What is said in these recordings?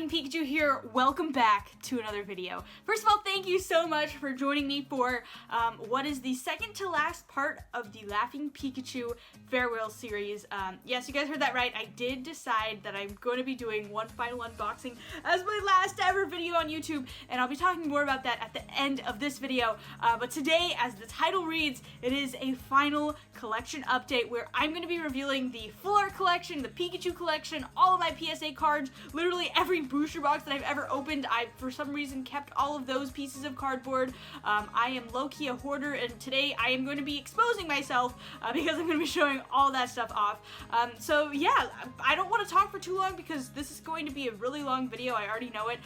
Laughing Pikachu here. Welcome back to another video. First of all, thank you so much for joining me for what is the second to last part of the Laughing Pikachu farewell series. Yes, you guys heard that right. I did decide that I'm going to be doing one final unboxing as my last ever video on YouTube, and I'll be talking more about that at the end of this video. But today, as the title reads, it is a final collection update where I'm going to be revealing the full art collection, the Pikachu collection, all of my PSA cards, literally every booster box that I've ever opened. I've, for some reason, kept all of those pieces of cardboard. I am low-key a hoarder, and today I am going to be exposing myself because I'm going to be showing all that stuff off. So yeah, I don't want to talk for too long because this is going to be a really long video. I already know it.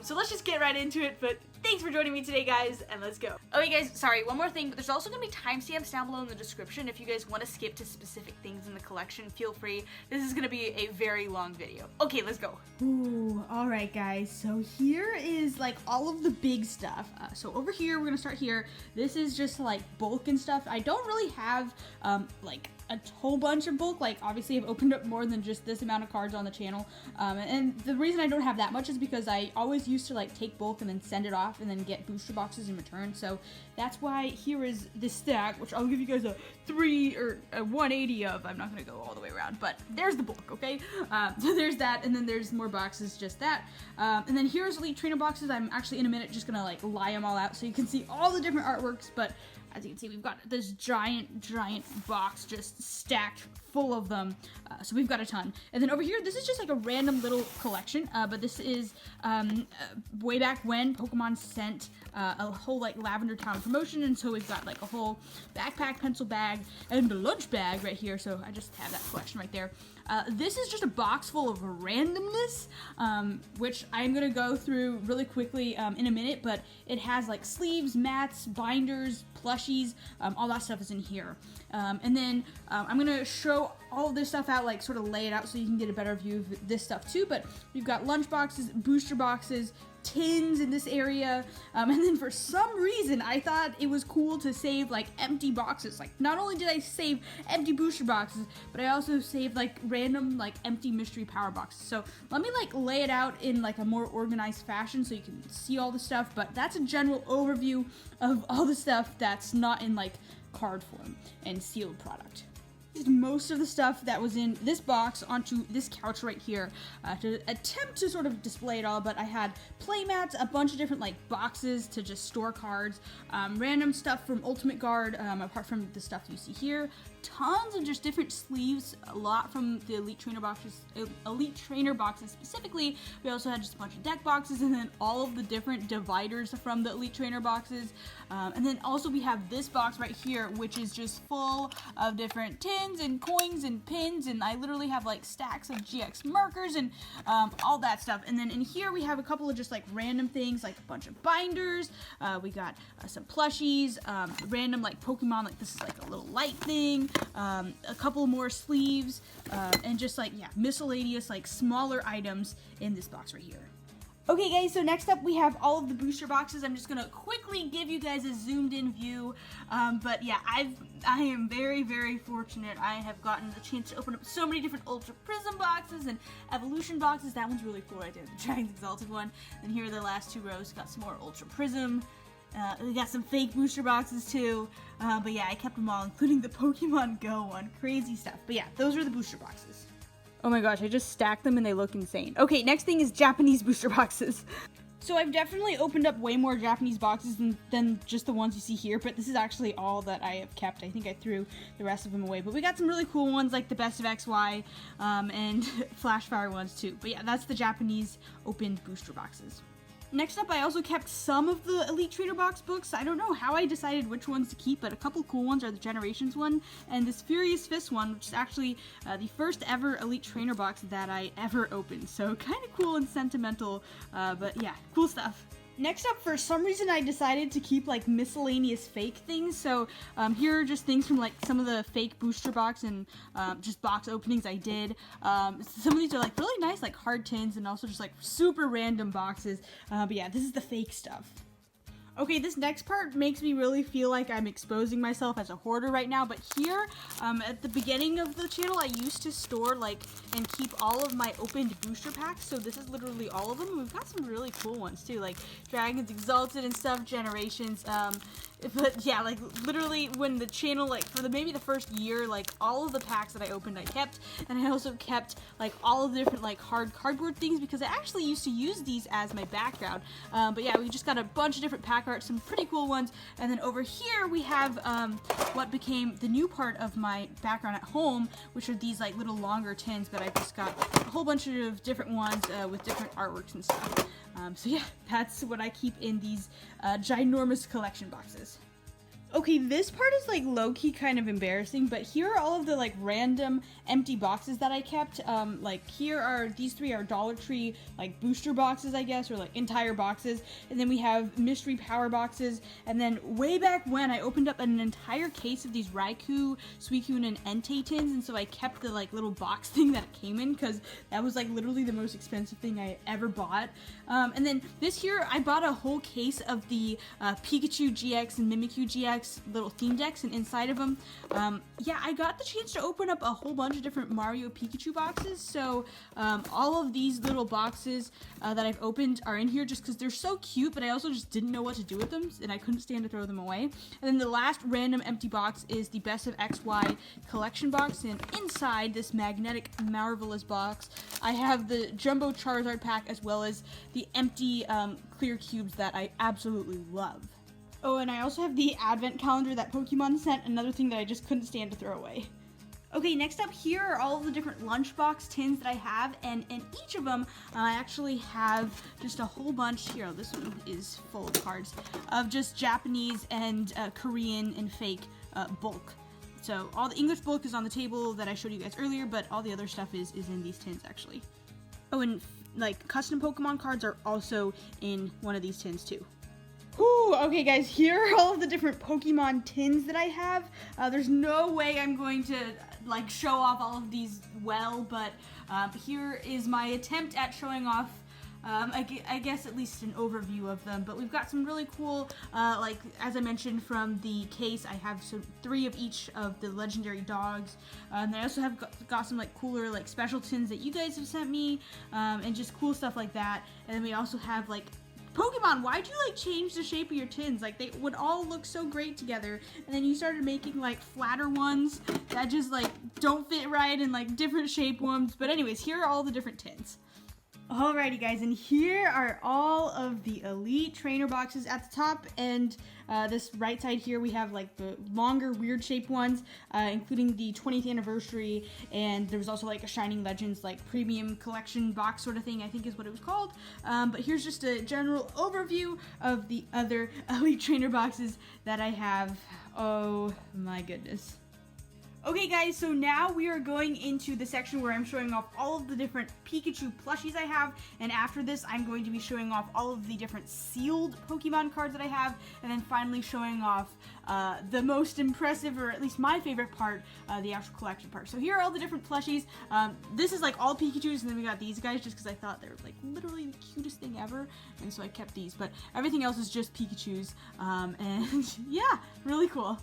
So let's just get right into it, but thanks for joining me today, guys, and let's go. Okay, guys, sorry, one more thing, but there's also going to be timestamps down below in the description. If you guys want to skip to specific things in the collection, feel free. This is going to be a very long video. Okay, let's go. Ooh, alright guys, so here is like all of the big stuff. So over here, we're going to start here. This is just like bulk and stuff. I don't really have like a whole bunch of bulk. Like, obviously I've opened up more than just this amount of cards on the channel, and the reason I don't have that much is because I always used to like take bulk and then send it off and then get booster boxes in return. So that's why here is this stack, which I'll give you guys a 3 or a 180 of. I'm not gonna go all the way around, but there's the bulk, okay? So there's that, and then there's more boxes, just that. And then here's Elite Trainer boxes. I'm actually in a minute just gonna like lie them all out so you can see all the different artworks, but as you can see, we've got this giant box just stacked full of them. So we've got a ton. And then over here, this is just like a random little collection, but this is way back when Pokemon sent a whole like Lavender Town promotion, and so we've got like a whole backpack, pencil bag, and a lunch bag right here. So I just have that collection right there. This is just a box full of randomness, which I'm gonna go through really quickly in a minute, but it has like sleeves, mats, binders, plushies, all that stuff is in here. And then I'm gonna show all of this stuff out, like sort of lay it out so you can get a better view of this stuff too, but we've got lunch boxes, booster boxes, tins in this area, and then for some reason I thought it was cool to save like empty boxes. Like, not only did I save empty booster boxes, but I also saved like random like empty mystery power boxes. So let me like lay it out in like a more organized fashion so you can see all the stuff, but that's a general overview of all the stuff that's not in like card form and sealed product. Most of the stuff that was in this box onto this couch right here to attempt to sort of display it all, but I had playmats, a bunch of different like boxes to just store cards, random stuff from Ultimate Guard, apart from the stuff you see here, tons of just different sleeves, a lot from the Elite Trainer boxes specifically. We also had just a bunch of deck boxes, and then all of the different dividers from the Elite Trainer boxes, and then also we have this box right here, which is just full of different tins and coins and pins, and I literally have like stacks of GX markers and all that stuff. And then in here we have a couple of just like random things, like a bunch of binders, we got some plushies, random like Pokemon, like this is like a little light thing, a couple more sleeves, and just like, yeah, miscellaneous like smaller items in this box right here. Okay guys, so next up we have all of the booster boxes. I'm just gonna quickly give you guys a zoomed in view, but yeah, I am very fortunate. I have gotten the chance to open up so many different Ultra Prism boxes and Evolution boxes. That one's really cool. I did the Dragon's Exalted one. And here are the last two rows. Got some more Ultra Prism. We got some fake booster boxes too, but yeah, I kept them all, including the Pokemon Go one. Crazy stuff. But yeah, those are the booster boxes. Oh my gosh, I just stacked them and they look insane. Okay, next thing is Japanese booster boxes. So I've definitely opened up way more Japanese boxes than just the ones you see here, but this is actually all that I have kept. I think I threw the rest of them away, but we got some really cool ones like the Best of XY and Flashfire ones too. But yeah, that's the Japanese opened booster boxes. Next up, I also kept some of the Elite Trainer box books. I don't know how I decided which ones to keep, but a couple cool ones are the Generations one and this Furious Fist one, which is actually the first ever Elite Trainer box that I ever opened. So kind of cool and sentimental, but yeah, cool stuff. Next up, for some reason, I decided to keep like miscellaneous fake things. So here are just things from like some of the fake booster box and just box openings I did. Some of these are like really nice, like hard tins, and also just like super random boxes. But yeah, this is the fake stuff. Okay, this next part makes me really feel like I'm exposing myself as a hoarder right now, but here, at the beginning of the channel, I used to store, like, and keep all of my opened booster packs, so this is literally all of them. We've got some really cool ones, too, like Dragons Exalted and stuff, Generations, but yeah, like, literally, when the channel, like, for maybe the first year, like, all of the packs that I opened, I kept, and I also kept, like, all of the different, like, hard cardboard things, because I actually used to use these as my background, but yeah, we just got a bunch of different pack art, some pretty cool ones, and then over here, we have, what became the new part of my background at home, which are these, like, little longer tins, but I just got a whole bunch of different ones, with different artworks and stuff. So yeah, that's what I keep in these ginormous collection boxes. Okay, this part is like low-key kind of embarrassing, but here are all of the like random empty boxes that I kept. Like here are, these three are Dollar Tree like booster boxes, I guess, or like entire boxes. And then we have mystery power boxes. And then way back when I opened up an entire case of these Raikou, Suicune, and Entei tins, and so I kept the like little box thing that it came in because that was like literally the most expensive thing I ever bought. And then this year I bought a whole case of the Pikachu GX and Mimikyu GX little theme decks, and inside of them, yeah, I got the chance to open up a whole bunch of different Mario Pikachu boxes, so all of these little boxes that I've opened are in here just because they're so cute, but I also just didn't know what to do with them, and I couldn't stand to throw them away. And then the last random empty box is the Best of XY collection box, and inside this magnetic marvelous box, I have the Jumbo Charizard pack as well as the empty clear cubes that I absolutely love. Oh, and I also have the advent calendar that Pokemon sent, another thing that I just couldn't stand to throw away. Okay, next up here are all of the different lunchbox tins that I have, and in each of them, I actually have just a whole bunch here. This one is full of cards of just Japanese and Korean and fake bulk. So all the English bulk is on the table that I showed you guys earlier, but all the other stuff is in these tins actually. Oh, and like custom Pokemon cards are also in one of these tins too. Whew, okay guys, here are all of the different Pokemon tins that I have. There's no way I'm going to like show off all of these well, but here is my attempt at showing off I guess at least an overview of them. But we've got some really cool, like as I mentioned from the case, I have 3 of each of the legendary dogs. And I also have got some like cooler like special tins that you guys have sent me, and just cool stuff like that. And then we also have like Pokemon, why'd you like change the shape of your tins? Like they would all look so great together, and then you started making like flatter ones that just like don't fit right, and like different shape ones. But anyways, here are all the different tins. Alrighty guys, and here are all of the Elite Trainer boxes at the top, and this right side here we have like the longer weird shaped ones, including the 20th anniversary, and there was also like a Shining Legends like premium collection box sort of thing, I think is what it was called. But here's just a general overview of the other Elite Trainer boxes that I have. Oh my goodness. Okay guys, so now we are going into the section where I'm showing off all of the different Pikachu plushies I have, and after this I'm going to be showing off all of the different sealed Pokemon cards that I have, and then finally showing off the most impressive, or at least my favorite part, the actual collection part. So here are all the different plushies. This is like all Pikachus, and then we got these guys just because I thought they were like literally the cutest thing ever, and so I kept these, but everything else is just Pikachus, and yeah, really cool.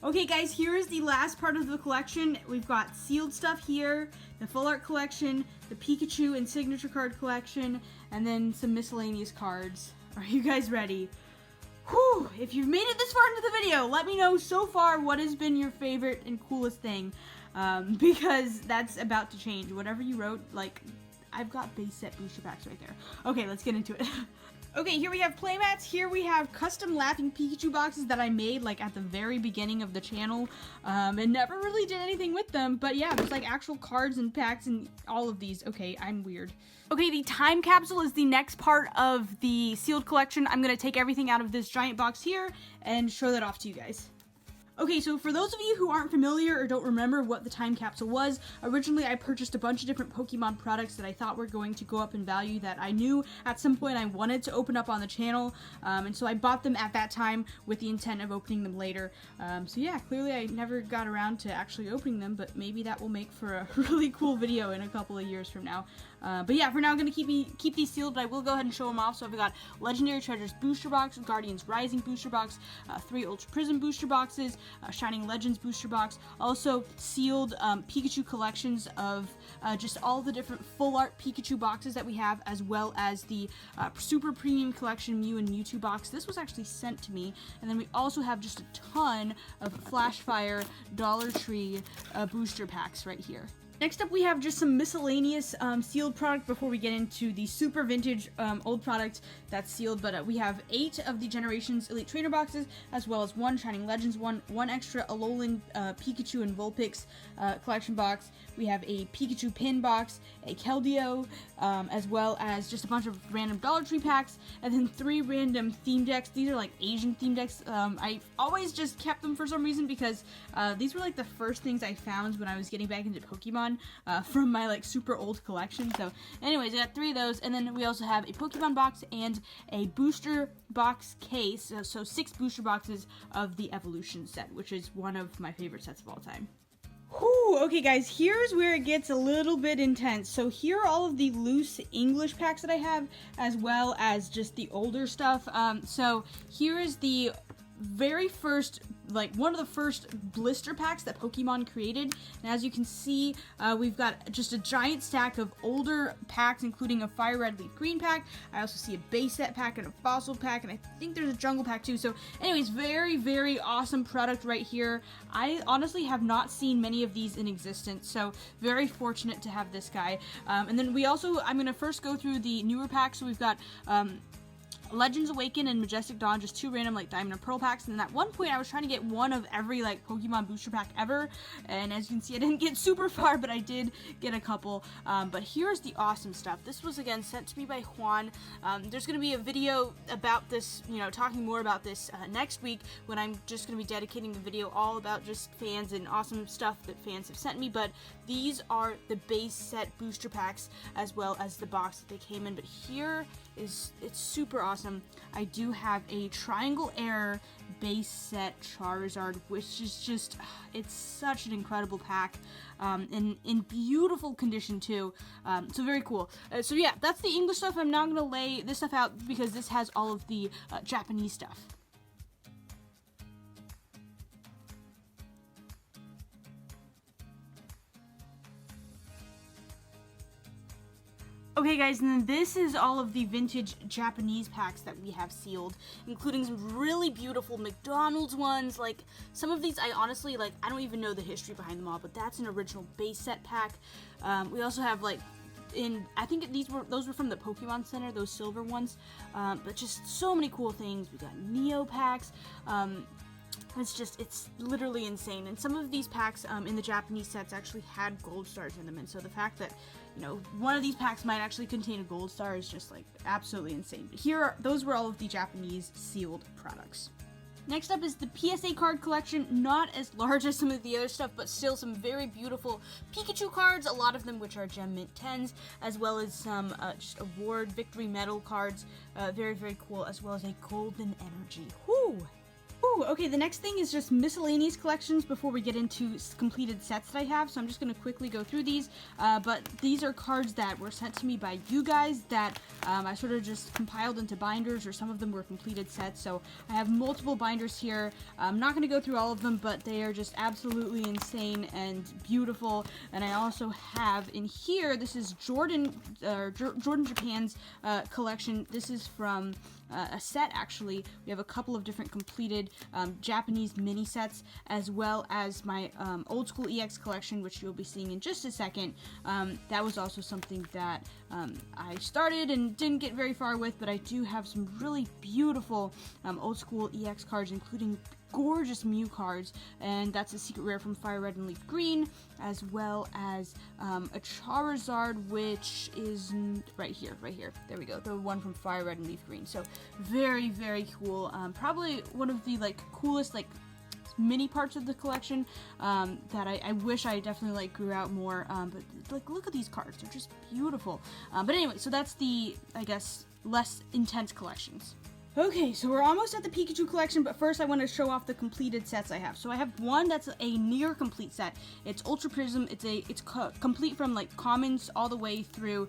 Okay guys, here is the last part of the collection. We've got sealed stuff here, the full art collection, the Pikachu and signature card collection, and then some miscellaneous cards. Are you guys ready? Whew, if you've made it this far into the video, let me know so far what has been your favorite and coolest thing, because that's about to change. Whatever you wrote, like, I've got base set booster packs right there. Okay, let's get into it. Okay, here we have playmats. Here we have custom Laughing Pikachu boxes that I made like at the very beginning of the channel, and never really did anything with them. But yeah, there's like actual cards and packs and all of these. Okay, I'm weird. Okay, the time capsule is the next part of the sealed collection. I'm gonna take everything out of this giant box here and show that off to you guys. Okay, so for those of you who aren't familiar or don't remember what the time capsule was, originally I purchased a bunch of different Pokemon products that I thought were going to go up in value that I knew at some point I wanted to open up on the channel, and so I bought them at that time with the intent of opening them later. So yeah, clearly I never got around to actually opening them, but maybe that will make for a really cool video in a couple of years from now. But yeah, for now I'm going to keep these sealed, but I will go ahead and show them off. So I've got Legendary Treasures booster box, Guardians Rising booster box, 3 Ultra Prism booster boxes, Shining Legends booster box, also sealed Pikachu collections of just all the different full art Pikachu boxes that we have, as well as the super premium collection Mew and Mewtwo box. This was actually sent to me. And then we also have just a ton of Flashfire Dollar Tree booster packs right here. Next up, we have just some miscellaneous sealed product before we get into the super vintage old product that's sealed. But we have 8 of the Generations Elite Trainer boxes, as well as 1 Shining Legends, one extra Alolan Pikachu and Vulpix collection box. We have a Pikachu pin box, a Keldeo, as well as just a bunch of random Dollar Tree packs, and then 3 random theme decks. These are like Asian theme decks. I always just kept them for some reason because these were like the first things I found when I was getting back into Pokemon from my like super old collection. So anyways, I got 3 of those, and then we also have a Pokemon box and a booster box case, so 6 booster boxes of the Evolution set, which is one of my favorite sets of all time. Whew, okay guys, here's where it gets a little bit intense. So here are all of the loose English packs that I have, as well as just the older stuff. So here is the very first, like one of the first blister packs that Pokemon created, and as you can see, we've got just a giant stack of older packs, including a Fire Red Leaf Green pack. I also see a base set pack and a fossil pack, and I think there's a jungle pack too. So anyways, very, very awesome product right here. I honestly have not seen many of these in existence, so very fortunate to have this guy. And then we also, I'm going to first go through the newer packs. So we've got Legends Awaken and Majestic Dawn, just 2 random like Diamond and Pearl packs, and then at one point I was trying to get one of every like Pokemon booster pack ever, and as you can see I didn't get super far, but I did get a couple. But here's the awesome stuff. This was again sent to me by Juan. There's going to be a video about this, you know, talking more about this next week, when I'm just going to be dedicating the video all about just fans and awesome stuff that fans have sent me. But these are the base set booster packs as well as the box that they came in. But here is, it's super awesome. I do have a Triangle Air base set Charizard, which is just, it's such an incredible pack, in beautiful condition too. So very cool. So yeah, that's the English stuff. I'm now going to lay this stuff out because this has all of the Japanese stuff. Okay guys, and then this is all of the vintage Japanese packs that we have sealed, including some really beautiful McDonald's ones. Like, some of these I honestly, like, I don't even know the history behind them all, but that's an original base set pack. We also have, like, I think those were from the Pokemon Center, those silver ones, but just so many cool things. We got Neo packs. It's literally insane. And some of these packs in the Japanese sets actually had gold stars in them, and so the fact that, you know, one of these packs might actually contain a gold star is just like absolutely insane. But those were all of the Japanese sealed products. Next up is the PSA card collection, not as large as some of the other stuff, but still some very beautiful Pikachu cards, a lot of them which are Gem Mint 10s, as well as some just award victory medal cards, very, very cool, as well as a Golden Energy. Whoo! Ooh, okay, the next thing is just miscellaneous collections before we get into completed sets that I have, so I'm just going to quickly go through these, but these are cards that were sent to me by you guys that I sort of just compiled into binders, or some of them were completed sets, so I have multiple binders here. I'm not going to go through all of them, but they are just absolutely insane and beautiful. And I also have in here, this is Jordan Japan's collection. This is from a set, actually. We have a couple of different completed Japanese mini sets, as well as my old school EX collection, which you'll be seeing in just a second. That was also something that I started and didn't get very far with, but I do have some really beautiful old school EX cards, including gorgeous Mew cards, and that's a secret rare from Fire Red and Leaf Green, as well as a Charizard, which is right here, there we go, the one from Fire Red and Leaf Green. So very, very cool. Probably one of the like coolest like mini parts of the collection that I wish I definitely like grew out more, but like look at these cards, they're just beautiful. But anyway, so that's the, I guess, less intense collections. Okay, so we're almost at the Pikachu collection, but first I want to show off the completed sets I have. So I have one that's a near complete set. It's Ultra Prism. It's complete from like commons all the way through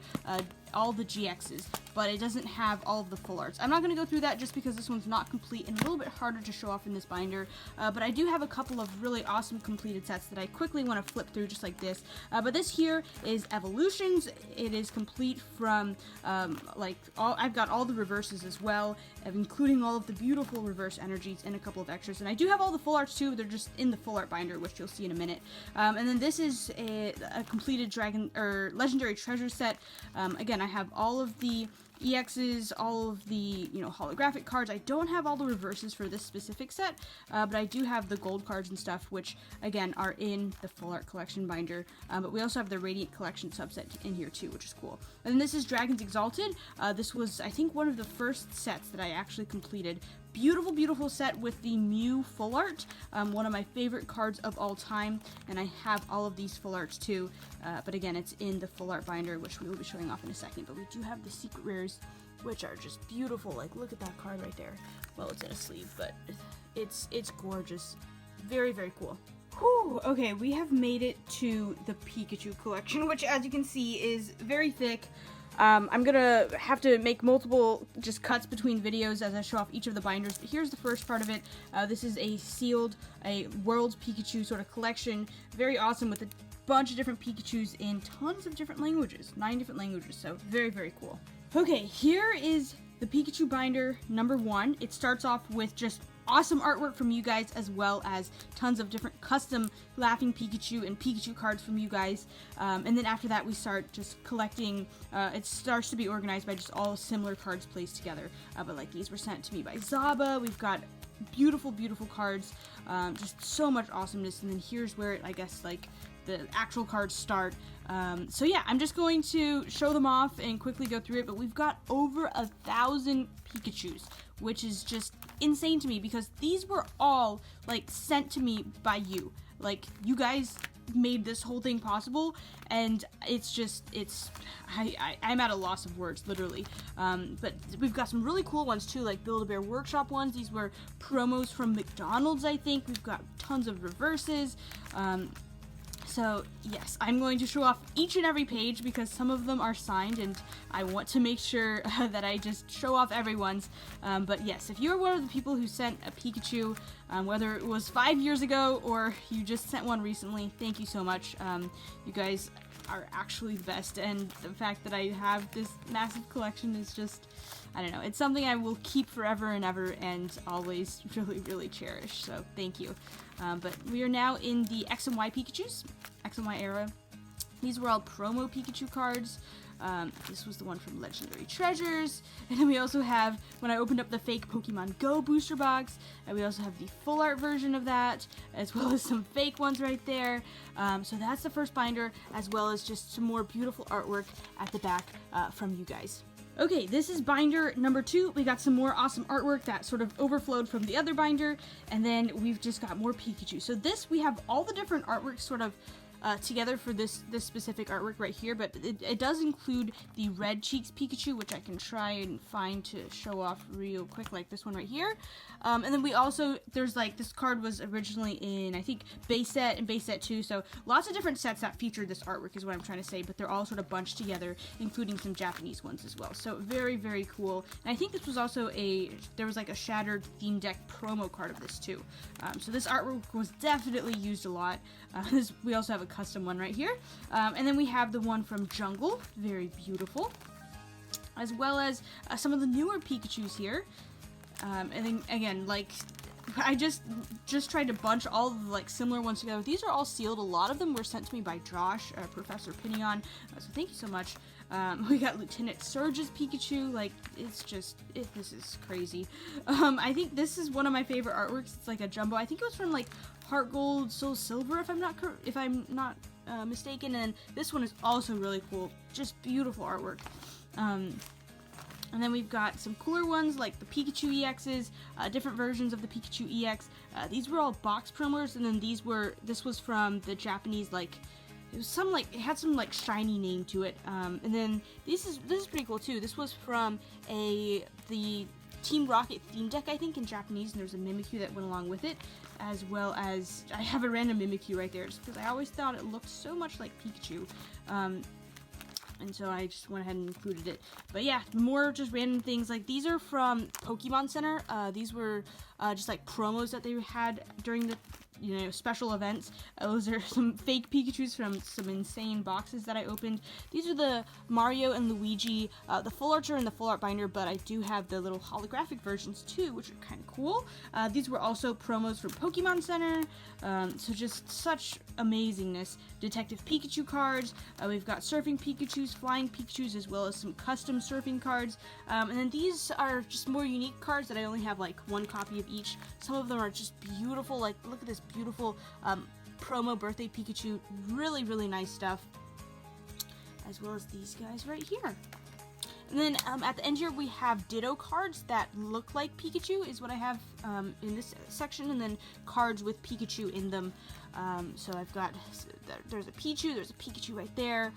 all the GXs, but it doesn't have all of the full arts. I'm not going to go through that just because this one's not complete and a little bit harder to show off in this binder, but I do have a couple of really awesome completed sets that I quickly want to flip through just like this. But this here is Evolutions. It is complete from I've got all the reverses as well, including all of the beautiful reverse energies and a couple of extras. And I do have all the full arts too. They're just in the full art binder, which you'll see in a minute. And then this is a completed legendary treasure set. Again, I have all of the EXs, all of the, holographic cards. I don't have all the reverses for this specific set, but I do have the gold cards and stuff, which, again, are in the full art collection binder. But we also have the Radiant Collection subset in here, too, which is cool. And then this is Dragons Exalted. This was, I think, one of the first sets that I actually completed. Beautiful, beautiful set with the Mew full art, one of my favorite cards of all time, and I have all of these full arts too, but again, it's in the full art binder, which we will be showing off in a second. But we do have the secret rares, which are just beautiful. Like, look at that card right there. Well, it's in a sleeve, but it's gorgeous. Very, very cool. Whew, okay, we have made it to the Pikachu collection, which, as you can see, is very thick. I'm gonna have to make multiple just cuts between videos as I show off each of the binders, but here's the first part of it. This is a sealed, World's Pikachu sort of collection. Very awesome, with a bunch of different Pikachus in tons of different languages, 9 different languages, so very, very cool. Okay, here is the Pikachu binder number 1. It starts off with just awesome artwork from you guys, as well as tons of different custom Laughing Pikachu and Pikachu cards from you guys. And then after that, we start just collecting. It starts to be organized by just all similar cards placed together. But like these were sent to me by Zaba. We've got beautiful, beautiful cards. Just so much awesomeness. And then here's where I guess like the actual cards start. So yeah, I'm just going to show them off and quickly go through it. But we've got over 1,000 Pikachus, which is just insane to me because these were all like sent to me by you. Like, you guys made this whole thing possible, and I'm at a loss of words, literally. But we've got some really cool ones too, like Build-A-Bear Workshop ones. These were promos from McDonald's, I think. We've got tons of reverses. So yes, I'm going to show off each and every page because some of them are signed and I want to make sure that I just show off everyone's. But yes, if you're one of the people who sent a Pikachu, whether it was 5 years ago or you just sent one recently, thank you so much. You guys are actually the best, and the fact that I have this massive collection is just, I don't know, it's something I will keep forever and ever and always really, really cherish, so thank you. But we are now in the X and Y Pikachus, X and Y era. These were all promo Pikachu cards. This was the one from Legendary Treasures. And then we also have, when I opened up the fake Pokemon Go booster box, and we also have the full art version of that, as well as some fake ones right there. So that's the first binder, as well as just some more beautiful artwork at the back from you guys. Okay, this is binder number 2. We got some more awesome artwork that sort of overflowed from the other binder, and then we've just got more Pikachu. So this, we have all the different artwork sort of together for this specific artwork right here, but it does include the Red Cheeks Pikachu, which I can try and find to show off real quick, like this one right here. And then we also, there's like, this card was originally in, I think, base set and base set 2, so lots of different sets that featured this artwork is what I'm trying to say, but they're all sort of bunched together, including some Japanese ones as well. So very, very cool. And I think this was also there was like a Shattered Theme Deck promo card of this too. So this artwork was definitely used a lot. We also have a custom one right here. And then we have the one from Jungle, very beautiful. As well as some of the newer Pikachus here. And then again, like, I just tried to bunch all of the like similar ones together. These are all sealed. A lot of them were sent to me by Josh, Professor Pinion. So thank you so much. We got Lieutenant Surge's Pikachu. Like, it's just, this is crazy. I think this is one of my favorite artworks. It's like a jumbo. I think it was from like Heart Gold, Soul Silver, if I'm not mistaken. And this one is also really cool. Just beautiful artwork. And then we've got some cooler ones like the Pikachu EXs, different versions of the Pikachu EX. These were all box promos, and then this was from the Japanese, like, it was some like, it had some like shiny name to it. And then this is pretty cool too. This was from the Team Rocket theme deck, I think, in Japanese, and there's a Mimikyu that went along with it, as well as I have a random Mimikyu right there, just because I always thought it looked so much like Pikachu. And so I just went ahead and included it. But yeah, more just random things. Like, these are from Pokemon Center. These were just like promos that they had during the, you know, special events. Those are some fake Pikachus from some insane boxes that I opened. These are the Mario and Luigi, the full arts are in the full art binder, but I do have the little holographic versions too, which are kind of cool. These were also promos from Pokemon Center, so just such amazingness. Detective Pikachu cards, we've got surfing Pikachus, flying Pikachus, as well as some custom surfing cards, and then these are just more unique cards that I only have like one copy of each. Some of them are just beautiful, like look at this beautiful promo birthday Pikachu, really, really nice stuff, as well as these guys right here. And then at the end here we have Ditto cards that look like Pikachu is what I have in this section, and then cards with Pikachu in them. So I've got, there's a Pichu, there's a Pikachu right there,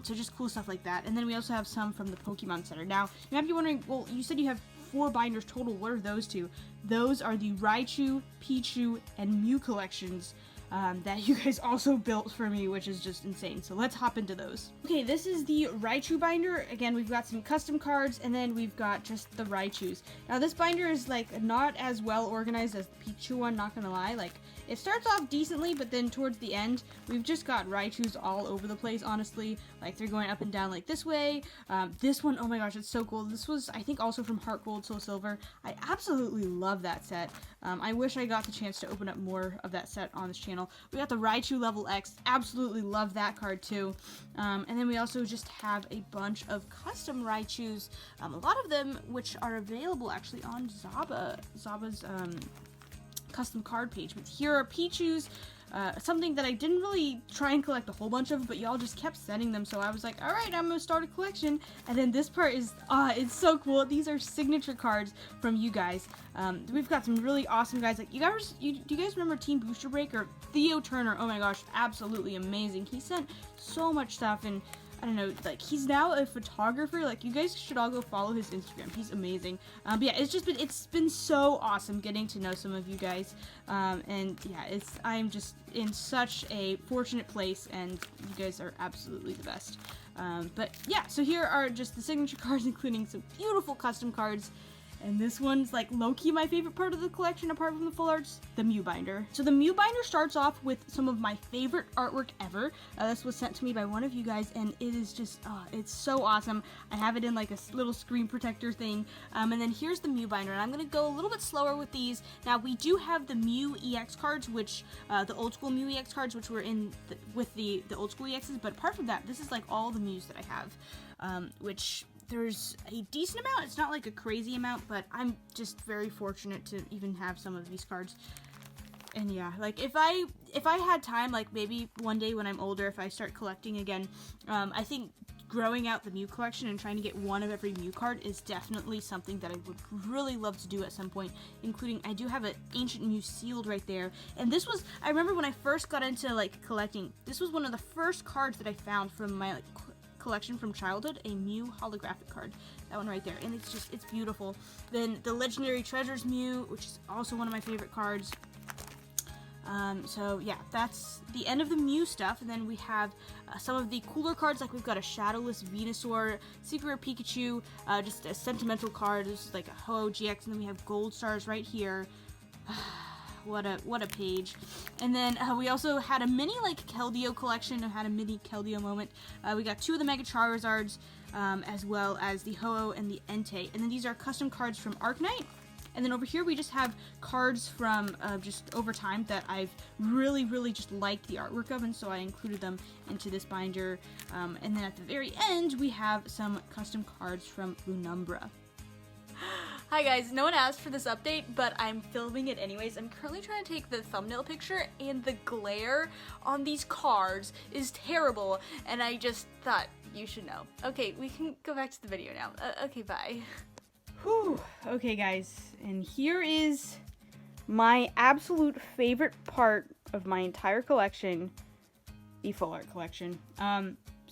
so just cool stuff like that. And then we also have some from the Pokemon Center. Now, you might be wondering, well, you said you have 4 binders total, what are those two? Those are the Raichu, Pichu, and Mew collections that you guys also built for me, which is just insane. So let's hop into those. Okay, this is the Raichu binder. Again, we've got some custom cards, and then we've got just the Raichus. Now, this binder is like not as well organized as the Pikachu one, not gonna lie. Like, it starts off decently, but then towards the end, we've just got Raichus all over the place, honestly. Like, they're going up and down like this way. This one, oh my gosh, it's so cool. This was, I think, also from Heart Gold, Soul Silver. I absolutely love that set. I wish I got the chance to open up more of that set on this channel. We got the Raichu Level X. Absolutely love that card, too. And then we also just have a bunch of custom Raichus. A lot of them, which are available, actually, on Zaba's custom card page. But here are Pichus, something that I didn't really try and collect a whole bunch of, but y'all just kept sending them, so I was like, alright, I'm gonna start a collection. And then this part is, it's so cool. These are signature cards from you guys. We've got some really awesome guys. Like, do you guys remember Team Booster Break or Theo Turner? Oh my gosh, absolutely amazing. He sent so much stuff, and I don't know, like, he's now a photographer. Like, you guys should all go follow his Instagram. He's amazing. But yeah, it's been so awesome getting to know some of you guys. And yeah, I'm just in such a fortunate place, and you guys are absolutely the best. But yeah, so here are just the signature cards, including some beautiful custom cards. And this one's like low-key my favorite part of the collection, apart from the full arts, the Mew Binder. So the Mew Binder starts off with some of my favorite artwork ever. This was sent to me by one of you guys, and it is just, it's so awesome. I have it in like a little screen protector thing. And then here's the Mew Binder, and I'm gonna go a little bit slower with these. Now, we do have the Mew EX cards, which, the old school Mew EX cards, which were in with the old school EXs, but apart from that, this is like all the Mews that I have, which there's a decent amount. It's not like a crazy amount, but I'm just very fortunate to even have some of these cards. And yeah, like if I had time, like maybe one day when I'm older, if I start collecting again, I think growing out the Mew collection and trying to get one of every Mew card is definitely something that I would really love to do at some point, including I do have an Ancient Mew sealed right there. And this was, I remember when I first got into like collecting, this was one of the first cards that I found from my like collection from childhood, a Mew holographic card. That one right there, and it's beautiful. Then the Legendary Treasures Mew, which is also one of my favorite cards. So yeah, that's the end of the Mew stuff, and then we have some of the cooler cards, like we've got a Shadowless Venusaur, Secret Pikachu, just a sentimental card. This is like a Ho-Oh GX, and then we have Gold Stars right here. What a page. And then we also had a mini like Keldeo collection, and had a mini Keldeo moment. We got 2 of the Mega Charizards, as well as the Ho-Oh and the Entei. And then these are custom cards from Arknight. And then over here we just have cards from just over time that I've really just liked the artwork of, and so I included them into this binder. And then at the very end we have some custom cards from Lunumbra. Hi guys, no one asked for this update, but I'm filming it anyways. I'm currently trying to take the thumbnail picture, and the glare on these cards is terrible, and I just thought you should know. Okay, we can go back to the video now. Okay, bye. Whew. Okay guys, and here is my absolute favorite part of my entire collection, the full art collection.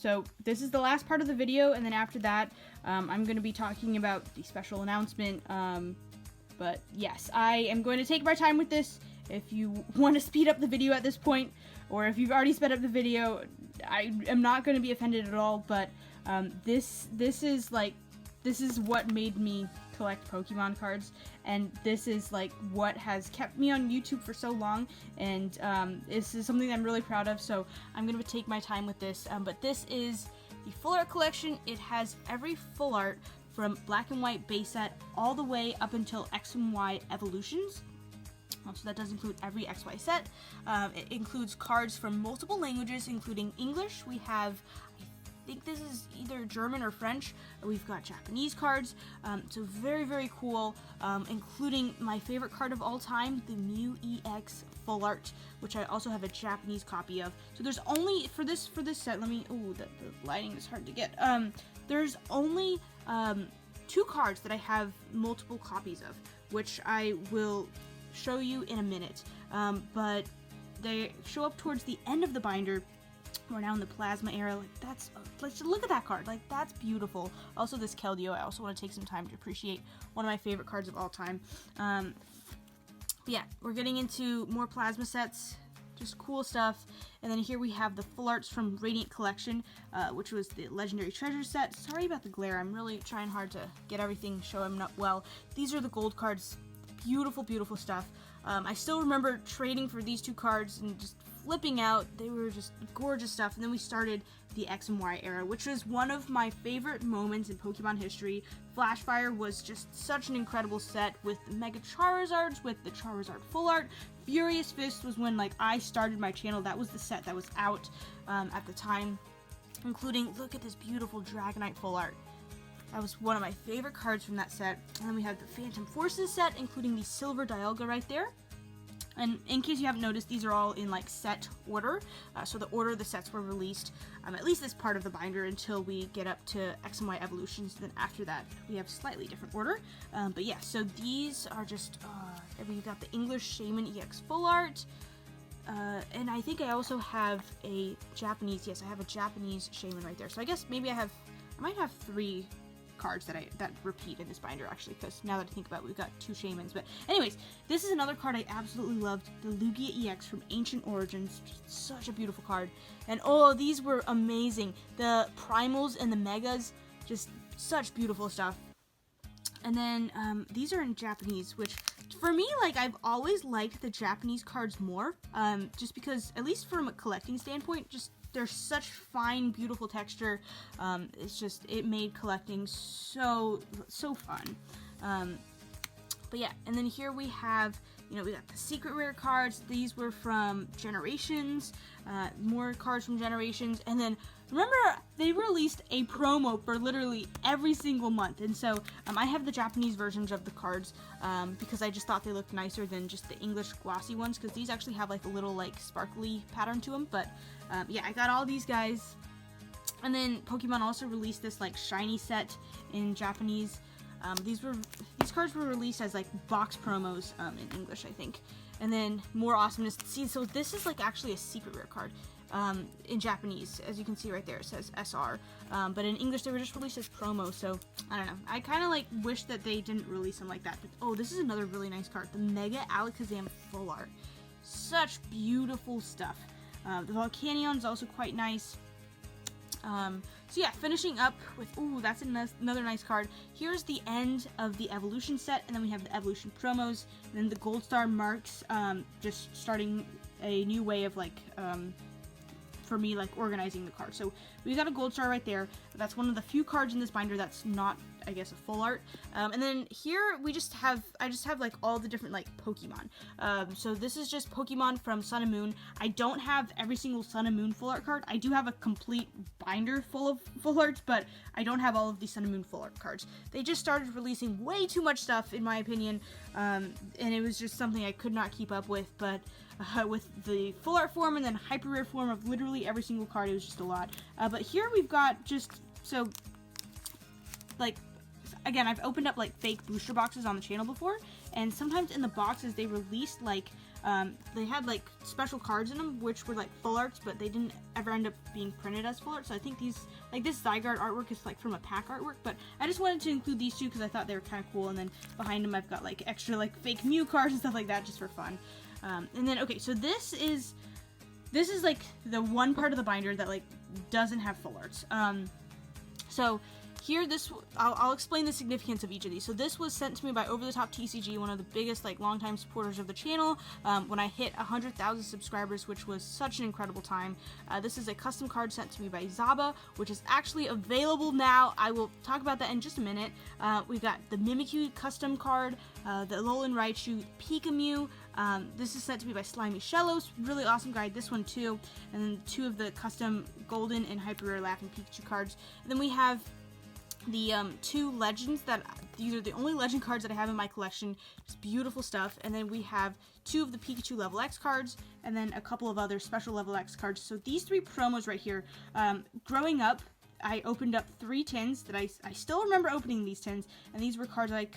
So this is the last part of the video, and then after that, I'm going to be talking about the special announcement. But yes, I am going to take my time with this. If you want to speed up the video at this point, or if you've already sped up the video, I am not going to be offended at all. But this is what made me collect Pokemon cards, and this is like what has kept me on YouTube for so long, and this is something that I'm really proud of, so I'm gonna take my time with this. But this is the full art collection. It has every full art from black and white base set all the way up until X and Y evolutions. So that does include every XY set. It includes cards from multiple languages, including English. We have, I think this is either German or French. We've got Japanese cards, so very, very cool, including my favorite card of all time, the Mew EX Full Art, which I also have a Japanese copy of. So there's only, for this set, the lighting is hard to get. There's only 2 cards that I have multiple copies of, which I will show you in a minute, but they show up towards the end of the binder. We're now in the plasma era. Like, that's, let's look at that card. Like, that's beautiful. Also, this Keldeo, I also want to take some time to appreciate, one of my favorite cards of all time. But yeah, we're getting into more plasma sets, just cool stuff. And then here we have the full arts from Radiant Collection, which was the Legendary Treasure set. Sorry about the glare. I'm really trying hard to get everything showing up well. These are the gold cards. Beautiful, beautiful stuff. I still remember trading for these 2 cards and just flipping out. They were just gorgeous stuff. And then we started the X and Y era, which was one of my favorite moments in Pokemon history. Flashfire was just such an incredible set with the Mega Charizards, with the Charizard full art. Furious Fist was when I started my channel. That was the set that was out at the time, including, look at this beautiful Dragonite full art. That was one of my favorite cards from that set. And then we have the Phantom Forces set, including the Silver Dialga right there. And in case you haven't noticed, these are all in set order. So the order the sets were released, at least this part of the binder, until we get up to X and Y evolutions. Then after that, we have slightly different order. But yeah, so these are just, we've got the English Shaman EX full art. And I think I also have a Japanese, yes, I have a Japanese Shaman right there. So I guess maybe I might have 3 cards that repeat in this binder, actually, because now that I think about it, we've got 2 Shamans. But anyways, this is another card I absolutely loved, the Lugia EX from Ancient Origins. Just such a beautiful card. And oh, these were amazing. The Primals and the Megas, just such beautiful stuff. And then these are in Japanese, which for me, I've always liked the Japanese cards more, just because, at least from a collecting standpoint, just they're such fine, beautiful texture. It made collecting so fun. But yeah, and then here we have, we got the secret rare cards. These were from Generations, more cards from Generations, and then remember they released a promo for literally every single month, and so I have the Japanese versions of the cards because I just thought they looked nicer than just the English glossy ones, because these actually have a little sparkly pattern to them. But yeah, I got all these guys. And then Pokemon also released this shiny set in Japanese. These cards were released as box promos in English, I think. And then more awesomeness. See, so this is actually a secret rare card in Japanese. As you can see right there, it says SR. But in English, they were just released as promo. So I don't know. I kind of wish that they didn't release them like that. But oh, this is another really nice card, the Mega Alakazam full art. Such beautiful stuff. The Volcanion is also quite nice. So yeah, finishing up with, ooh, that's another nice card. Here's the end of the evolution set, and then we have the evolution promos, and then the gold star marks just starting a new way of for me organizing the card. So we got a gold star right there. That's one of the few cards in this binder that's not, I guess, a full art. And then here I just have all the different Pokemon. So this is just Pokemon from Sun and Moon. I don't have every single Sun and Moon full art card. I do have a complete binder full of full arts, but I don't have all of the Sun and Moon full art cards. They just started releasing way too much stuff, in my opinion, and it was just something I could not keep up with. But with the full art form and then hyper rare form of literally every single card, it was just a lot. But here we've got just, so again, I've opened up fake booster boxes on the channel before, and sometimes in the boxes they released like they had like special cards in them which were like full arts, but they didn't ever end up being printed as full art. So I think these, like this Zygarde artwork is like from a pack artwork, but I just wanted to include these two because I thought they were kind of cool. And then behind them I've got like extra like fake Mew cards and stuff like that just for fun. And then okay, so this is like the one part of the binder that like doesn't have full arts. So here, I'll explain the significance of each of these. So this was sent to me by Over the Top TCG, one of the biggest like longtime supporters of the channel, when I hit 100,000 subscribers, which was such an incredible time. This is a custom card sent to me by Zaba, which is actually available now. I will talk about that in just a minute. We've got the Mimikyu custom card, the Alolan Raichu Pikachu. This is sent to me by Slimy Shellos, really awesome guide, this one too. And then 2 of the custom golden and hyper rare Laughing Pikachu cards. And then we have the 2 legends that these are the only legend cards that I have in my collection. Just beautiful stuff. And then we have 2 of the Pikachu level X cards, and then a couple of other special level X cards. So these 3 promos right here, growing up, I opened up 3 tins that I still remember opening these tins, and these were cards that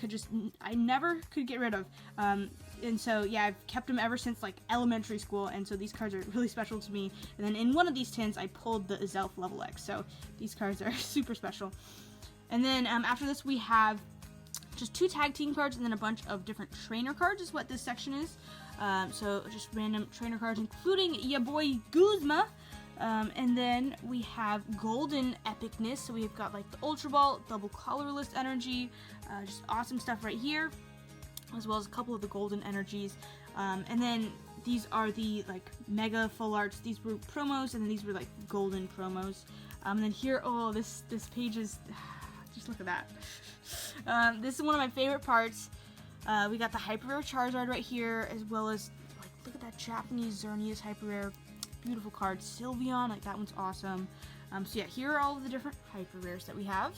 I never could get rid of. And so yeah, I've kept them ever since like elementary school, and so these cards are really special to me. And then in one of these tins I pulled the Azelf level X, so these cards are super special. And then after this we have just 2 tag team cards and then a bunch of different trainer cards is what this section is. So just random trainer cards, including ya boy Guzma. And then we have golden epicness. So we've got like the Ultra Ball, double colorless energy, just awesome stuff right here, as well as a couple of the golden energies. And then these are the like mega full arts. These were promos, and then these were like golden promos. And then here, oh, this page is, just look at that. This is one of my favorite parts. We got the hyper rare Charizard right here, as well as like, look at that Japanese Xerneas hyper rare. Beautiful card. Sylveon, like that one's awesome. So yeah, here are all of the different hyper rares that we have,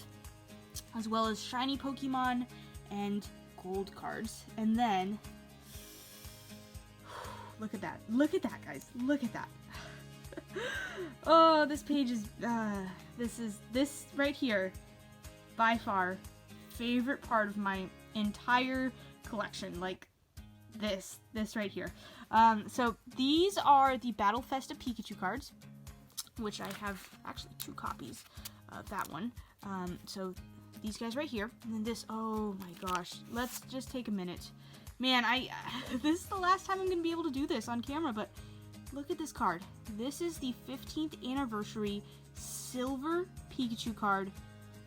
as well as shiny Pokemon and gold cards. And then look at that, guys, look at that. Oh, this page is this right here, by far favorite part of my entire collection. Like this right here. So these are the Battle Festa Pikachu cards, which I have actually 2 copies of that one. So these guys right here, and then this, oh my gosh, let's just take a minute. Man, this is the last time I'm going to be able to do this on camera, but look at this card. This is the 15th anniversary silver Pikachu card,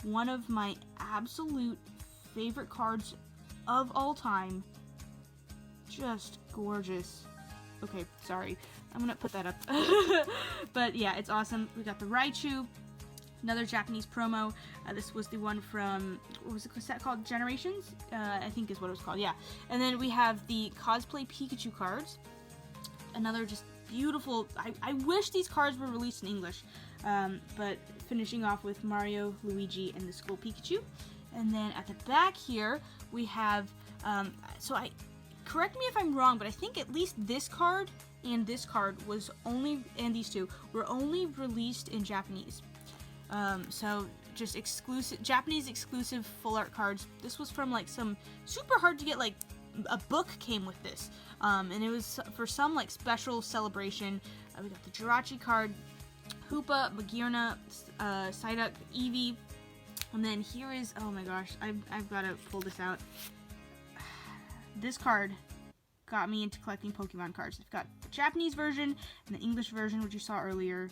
one of my absolute favorite cards of all time. Just gorgeous. Okay, sorry. I'm gonna put that up. But yeah, it's awesome. We got the Raichu, another Japanese promo. This was the one from, what was the set called? Generations? I think is what it was called, yeah. And then we have the cosplay Pikachu cards. Another just beautiful, I wish these cards were released in English. But finishing off with Mario, Luigi, and the Skull Pikachu. And then at the back here, we have, correct me if I'm wrong, but I think at least this card and this card was only, and these 2 were only released in Japanese. So just Japanese exclusive full art cards. This was from like some super hard to get, like a book came with this. And it was for some like special celebration. We got the Jirachi card, Hoopa, Magearna, Psyduck, Eevee. And then here is, oh my gosh, I've got to pull this out. This card got me into collecting Pokemon cards. I've got the Japanese version and the English version, which you saw earlier.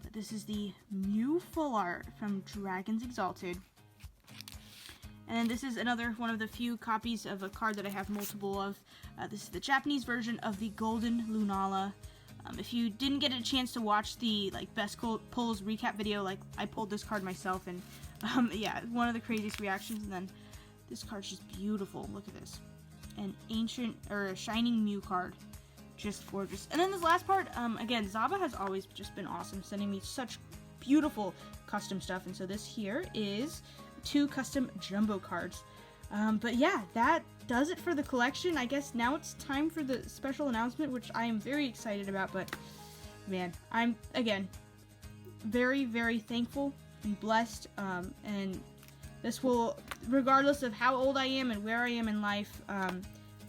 But this is the Mew full art from Dragons Exalted. And then this is another one of the few copies of a card that I have multiple of. This is the Japanese version of the Golden Lunala. If you didn't get a chance to watch the like best pulls recap video, like I pulled this card myself, and yeah, one of the craziest reactions. And then this card's just beautiful. Look at this. An ancient or a shining Mew card, just gorgeous. And then this last part, again, Zaba has always just been awesome, sending me such beautiful custom stuff. And so this here is 2 custom jumbo cards. But yeah, that does it for the collection. I guess now it's time for the special announcement, which I am very excited about. But man, I'm again very, very thankful and blessed, and this will, regardless of how old I am and where I am in life,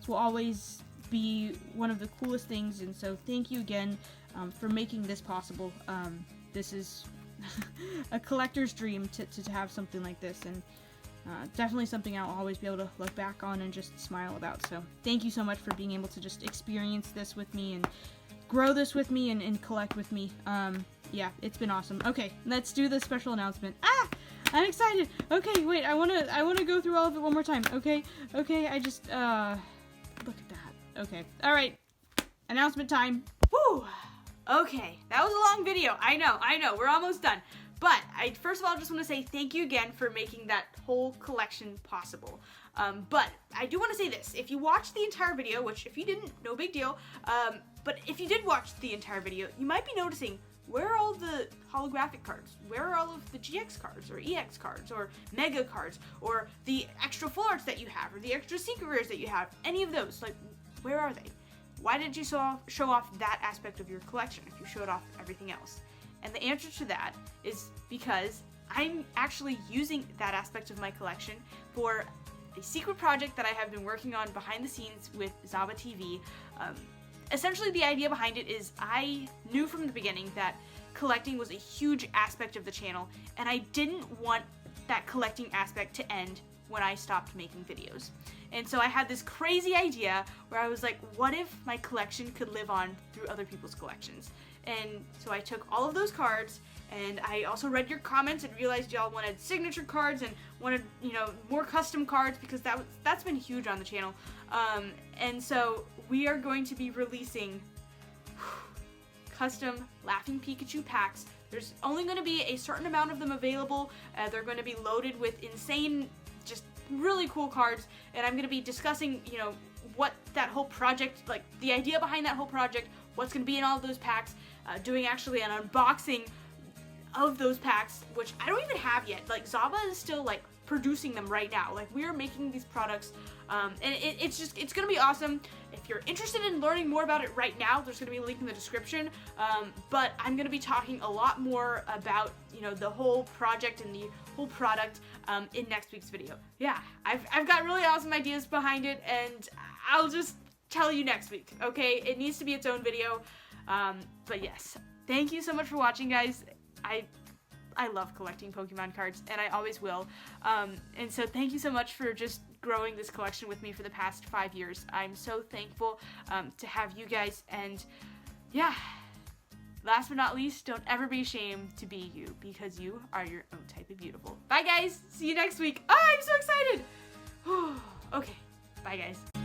This will always be one of the coolest things, and so thank you again for making this possible. This is a collector's dream to have something like this, and definitely something I'll always be able to look back on and just smile about. So thank you so much for being able to just experience this with me and grow this with me and collect with me. Yeah, it's been awesome. Okay, let's do the special announcement. Ah! I'm excited! Okay, wait, I wanna go through all of it one more time. Okay, I just, look at that. Okay, alright. Announcement time. Woo! Okay, that was a long video. I know, we're almost done. But I first of all just want to say thank you again for making that whole collection possible. But I do want to say this. If you watched the entire video, which if you didn't, no big deal, but if you did watch the entire video, you might be noticing, where are all the holographic cards? Where are all of the GX cards, or EX cards, or Mega cards, or the extra full arts that you have, or the extra secret rares that you have? Any of those, like, where are they? Why didn't you show off that aspect of your collection if you showed off everything else? And the answer to that is because I'm actually using that aspect of my collection for a secret project that I have been working on behind the scenes with Zaba TV. Essentially, the idea behind it is I knew from the beginning that collecting was a huge aspect of the channel, and I didn't want that collecting aspect to end when I stopped making videos. And so I had this crazy idea where I was like, what if my collection could live on through other people's collections? And so I took all of those cards, and I also read your comments and realized y'all wanted signature cards and wanted, you know, more custom cards, because that's been huge on the channel. And so we are going to be releasing custom Laughing Pikachu packs. There's only going to be a certain amount of them available. They're going to be loaded with insane, just really cool cards, and I'm going to be discussing, you know, what that whole project, like the idea behind that whole project, what's going to be in all of those packs, doing actually an unboxing of those packs, which I don't even have yet. Like, Zaba is still, like, producing them right now. Like, we are making these products, and it's gonna be awesome. If you're interested in learning more about it right now, there's gonna be a link in the description, but I'm gonna be talking a lot more about, you know, the whole project and the whole product in next week's video. Yeah, I've got really awesome ideas behind it, and I'll just tell you next week, okay? It needs to be its own video, but yes, thank you so much for watching, guys. I love collecting Pokemon cards, and I always will. And so thank you so much for just growing this collection with me for the past 5 years. I'm so thankful to have you guys, and yeah, last but not least, don't ever be ashamed to be you, because you are your own type of beautiful. Bye, guys. See you next week. Oh, I'm so excited. Okay, bye, guys.